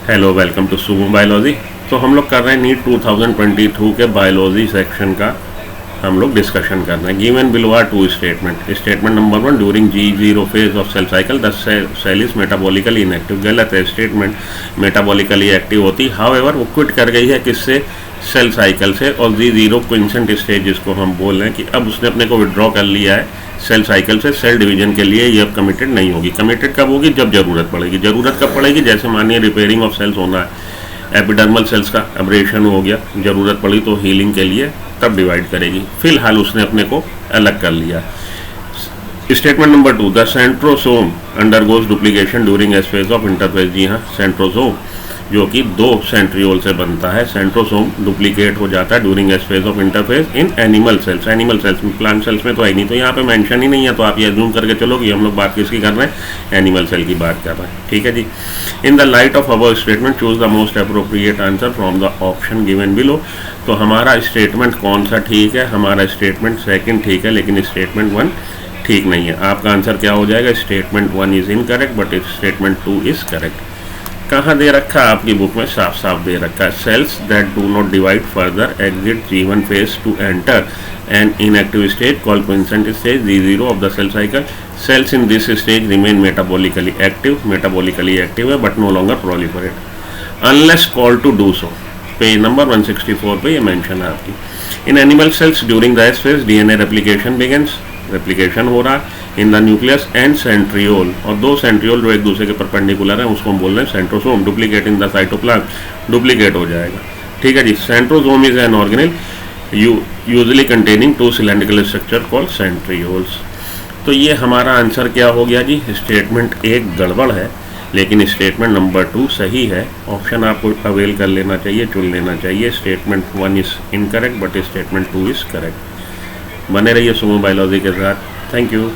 Hello, welcome to Sumo Biology. तो हम लोग कर रहे हैं नीट 2022 के बायोलॉजी सेक्शन का हम लोग डिस्कशन कर रहे हैं। Given below are two statement. Statement number 1, during G0 phase of cell cycle the cell is metabolically inactive. गलत है, स्टेटमेंट मेटाबॉलिकली एक्टिव होती, हाउएवर वो क्विट कर गई है किससे, सेल साइकिल से। और G0 क्विंसेंट स्टेज जिसको हम बोल रहे हैं कि अब उसने अपने को विड्रॉ कर लिया है सेल साइकिल से, सेल डिवीजन के लिए ये अब कमिटेड नहीं होगी। कमिटेड कब होगी, जब जरूरत पड़ेगी। जरूरत कब पड़ेगी, जैसे मानिए रिपेयरिंग ऑफ सेल्स होना है, एपिडर्मल सेल्स का एब्रेशन हो गया, जरूरत पड़ी तो हीलिंग के लिए तब डिवाइड करेगी। फिलहाल उसने अपने को अलग कर लिया। Statement number 2, the centrosome undergoes duplication during S phase of interphase. जी हाँ, सेंट्रोसोम जो कि 2 सेंट्रियोल से बनता है, सेंट्रोसोम डुप्लीकेट हो जाता है during S phase of interphase in animal sales. Animal cells में, प्लांट सेल्स में तो है नहीं, तो यहाँ पे मेंशन ही नहीं है, तो आप ये जूम करके चलो कि हम लोग बात किसकी कर रहे हैं, एनिमल सेल की बात कर रहे हैं। ठीक है जी। In the light of our statement choose the most appropriate answer from the option given below. तो हमारा स्टेटमेंट कौन सा ठीक है, हमारा स्टेटमेंट सेकेंड ठीक है, लेकिन स्टेटमेंट 1 ठीक नहीं है। आपका आंसर क्या हो जाएगा, statement 1 is incorrect but statement 2 is correct. कहाँ दे रखा है आपकी बुक में, साफ साफ दे रखा है, cells that do not divide further exit G1 phase to enter an inactive stage called quiescent stage G0 of the cell cycle. Cells in this stage remain metabolically active है but no longer proliferate unless call to do so. Page number 164 पे ये mention है आपकी। In animal cells during the S phase DNA replication begins, replication हो रहा है in the nucleus and centriole, और 2 centriole जो एक दूसरे के परपेंडिकुलर हैं उसको हम बोल रहे हैं centrosome. Duplicate in the cytoplasm, duplicate हो जाएगा। ठीक है जी। Centrosome is an organelle usually containing 2 cylindrical structure called centrioles. तो ये हमारा आंसर क्या हो गया जी, स्टेटमेंट 1 गड़बड़ है लेकिन स्टेटमेंट नंबर 2 सही है। ऑप्शन आपको अवेल कर लेना चाहिए, चुन लेना चाहिए। Statement 1 is incorrect but statement 2 is correct. बने रहिए सुमो बायोलॉजी के साथ। Thank you.